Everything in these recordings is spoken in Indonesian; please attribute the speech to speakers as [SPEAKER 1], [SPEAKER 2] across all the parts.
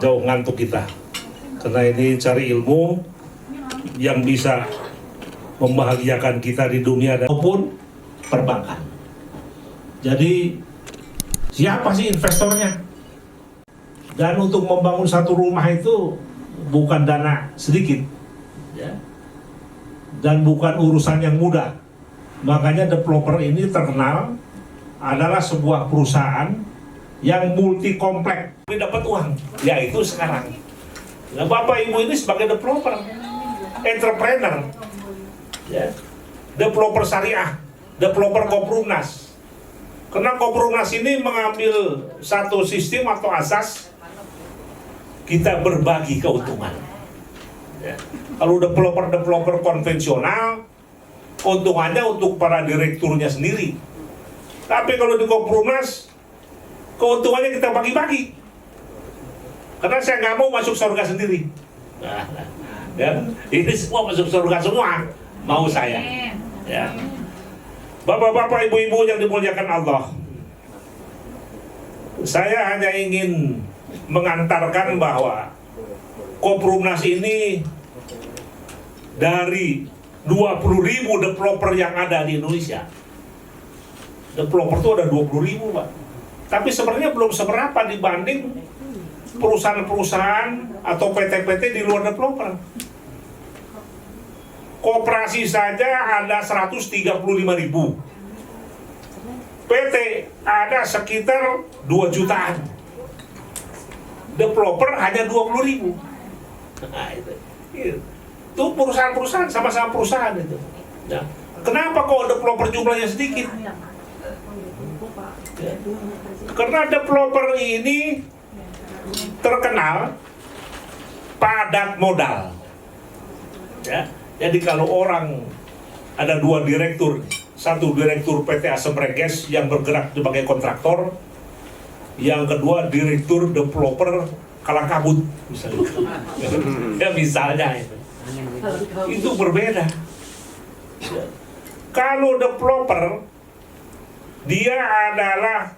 [SPEAKER 1] jauh ngantuk kita. Karena ini cari ilmu yang bisa membahagiakan kita di dunia maupun perbankan. Jadi siapa sih investornya? Dan untuk membangun satu rumah itu bukan dana sedikit, ya. Dan bukan urusan yang mudah. Makanya developer ini terkenal adalah sebuah perusahaan yang multi kompleks, dapat uang, yaitu sekarang. Nah, Bapak Ibu ini sebagai developer, entrepreneur, ya, developer syariah, developer Koprumnas. Karena Koprumnas ini mengambil satu sistem atau asas kita berbagi keuntungan. Ya. Kalau developer konvensional, keuntungannya untuk para direkturnya sendiri. Tapi kalau di Koprumnas, keuntungannya kita bagi-bagi. Karena saya nggak mau masuk surga sendiri. Ya, ini semua masuk surga semua, mau saya. Ya. Bapak-bapak, ibu-ibu yang dimuliakan Allah, saya hanya ingin mengantarkan bahwa Koprumnas ini dari 20.000 developer yang ada di Indonesia. Developer itu ada 20.000, Pak. Tapi sebenarnya belum seberapa dibanding perusahaan-perusahaan atau PT-PT di luar developer. Koperasi saja ada 135.000. PT ada sekitar 2 jutaan. Developer hanya 20.000. Nah, itu perusahaan-perusahaan, sama-sama perusahaan itu. Nah, kenapa kok developer jumlahnya sedikit? Ya. Karena developer ini terkenal padat modal. Ya. Jadi kalau orang ada 2 direktur, satu direktur PT Asem Reges yang bergerak sebagai kontraktor, yang kedua direktur developer Kalang Kabut, misalnya. Ya misalnya itu berbeda. Ya. Kalau developer dia adalah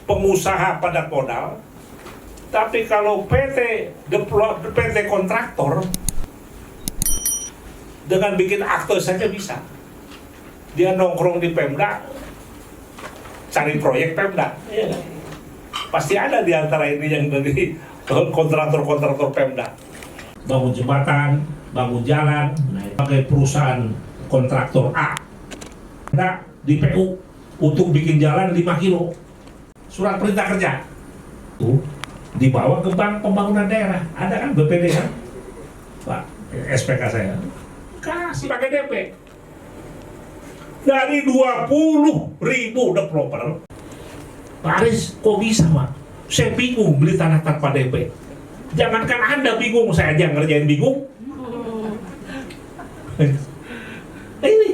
[SPEAKER 1] pengusaha padat modal, tapi kalau PT kontraktor dengan bikin akte saja bisa. Dia nongkrong di Pemda, cari proyek Pemda. Ya. Pasti ada di antara ini yang dari kontraktor Pemda. Bangun jembatan, bangun jalan, pakai perusahaan kontraktor A. Nah, di PU untuk bikin jalan 5 kilo. Surat perintah kerja. Tuh, dibawa ke Bank Pembangunan Daerah. Ada kan BPD kan? Pak, SPK saya. Kasih pakai DP. Dari 20.000 developer. Pak Aris, kok bisa, Pak? Saya bingung beli tanah tanpa DP. Jangankan Anda bingung, saya aja ngerjain bingung. Ini.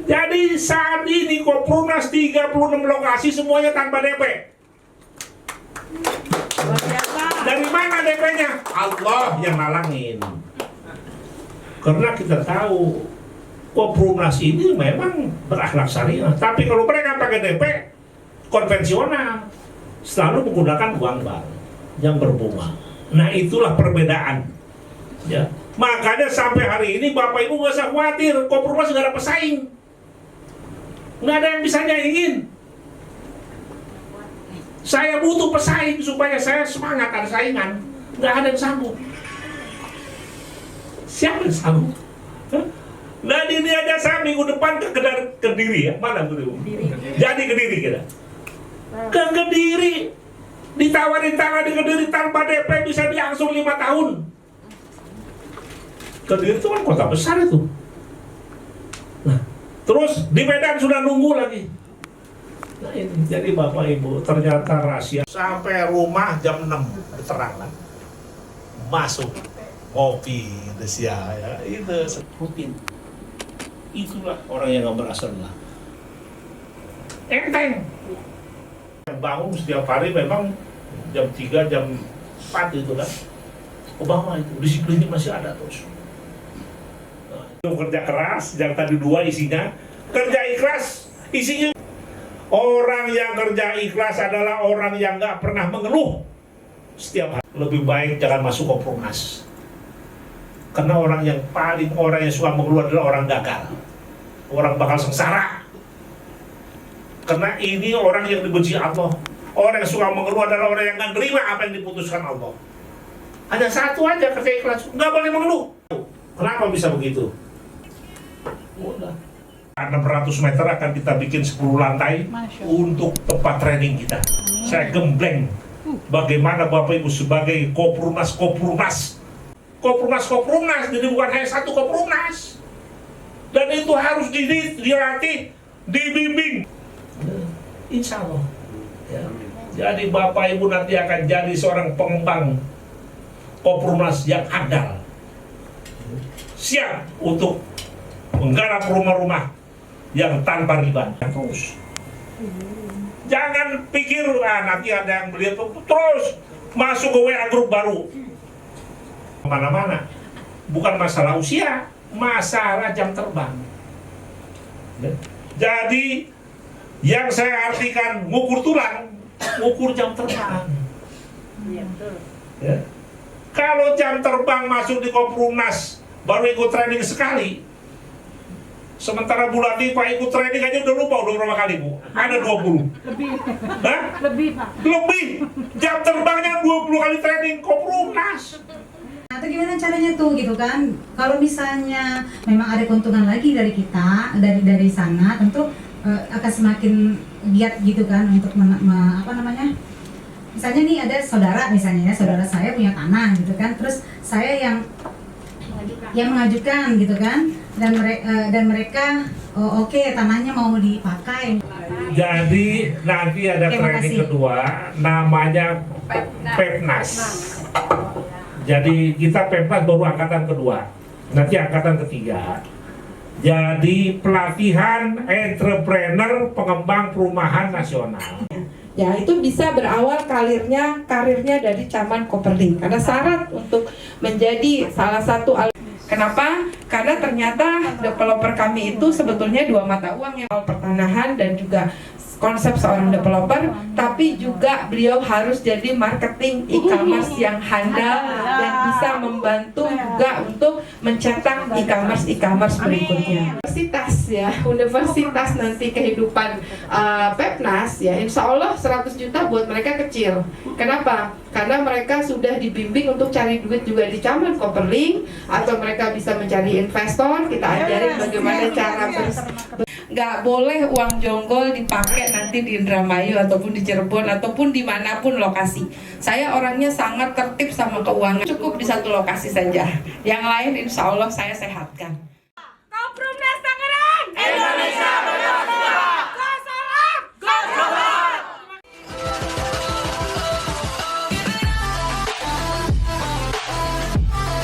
[SPEAKER 1] Jadi saat ini Koprumnas 36 lokasi semuanya tanpa DP. Dari mana DP-nya? Allah yang nalangin. Karena kita tahu Koprumnas ini memang berakhlak syariah. Tapi kalau mereka pakai DP konvensional, selalu menggunakan uang bank yang berbunga. Nah itulah perbedaan. Ya. Makanya sampai hari ini Bapak Ibu nggak usah khawatir, Koprumnas nggak ada pesaing, nggak ada yang bisa nyaingin. Saya butuh pesaing supaya saya semangat, ada saingan. Nggak ada yang sanggup. Siapa yang sanggup? Nah ini aja saya minggu depan ke Kediri ya, mana Bu? Jadi Kediri kita. Ke Kediri, ditawarin tanah di Kediri tanpa DP bisa diangsur 5 tahun. Kediri itu kan kota besar itu. Nah, terus di Medan sudah nunggu lagi. Nah ini, jadi Bapak Ibu, ternyata rahasia. Sampai rumah jam 6 terang kan. Masuk, kopi, ya, itu rutin. Itulah orang yang gak berasa lelah. Enteng. Bangun setiap hari memang jam 3, jam 4 itu kan. Obama itu, disiplinnya masih ada terus. Nah, itu kerja keras, yang tadi 2 isinya. Kerja ikhlas, isinya. Orang yang kerja ikhlas adalah orang yang gak pernah mengeluh. setiap hari. Lebih baik jangan masuk Koprunas. Karena orang yang suka mengeluar adalah orang gagal. Orang bakal sengsara. Karena ini orang yang dibenci Allah. Orang yang suka mengeluh adalah orang yang nggak terima apa yang diputuskan Allah. Ada satu aja kerja ikhlas, nggak boleh mengeluh. Kenapa bisa begitu? Udah. 600 meter akan kita bikin 10 lantai untuk tempat training kita. Saya gembleng bagaimana Bapak Ibu sebagai Koprunas, jadi bukan hanya satu Koprunas. Dan itu harus dilatih, dibimbing. Insya Allah. Ya. Jadi Bapak Ibu nanti akan jadi seorang pengembang Koprunas yang handal, siap untuk menggarap rumah-rumah yang tanpa riba. Terus jangan pikir nanti ada yang beli terus masuk ke WA grup baru. Mana-mana bukan masalah usia, masalah jam terbang. Jadi yang saya artikan ngukur tulang, ngukur jam terbang. Ya. Kalau jam terbang masuk di Koprunas baru ikut training sekali, sementara Bu Latifah ikut training aja udah lupa udah berapa kali Bu? Ada 20.
[SPEAKER 2] Lebih.
[SPEAKER 1] Hah?
[SPEAKER 2] Lebih Pak.
[SPEAKER 1] Lebih. Jam terbangnya 20 kali training Koprunas.
[SPEAKER 3] Atau gimana caranya tuh gitu kan? Kalau misalnya memang ada keuntungan lagi dari kita, dari sana, tentu akan semakin giat gitu kan untuk apa namanya? Misalnya nih ada saudara misalnya ya, saudara saya punya tanah gitu kan, terus saya yang mengajukan gitu kan, dan mereka oke, tanahnya mau dipakai.
[SPEAKER 1] Jadi nanti ada training kedua namanya Pepnas. Jadi kita Pepnas baru angkatan kedua, nanti angkatan ketiga. Jadi pelatihan entrepreneur pengembang perumahan nasional.
[SPEAKER 4] Ya, itu bisa berawal karirnya dari Caman Koperling. Karena syarat untuk menjadi salah satu kenapa? Karena ternyata developer kami itu sebetulnya dua mata uang, yang pertanahan dan juga konsep seorang developer, tapi juga beliau harus jadi marketing e-commerce yang handal dan bisa membantu juga untuk mencetak e-commerce berikutnya. Universitas nanti kehidupan Pepnas ya, insya Allah 100 juta buat mereka kecil. Kenapa? Karena mereka sudah dibimbing untuk cari duit juga di Caman Koperling, atau mereka bisa mencari investor. Kita ajarin bagaimana cara nggak boleh uang jonggol dipakai nanti di Indramayu ataupun di Cirebon ataupun dimanapun lokasi. Saya orangnya sangat tertib sama keuangan, cukup di satu lokasi saja. Yang lain insya Allah saya sehatkan.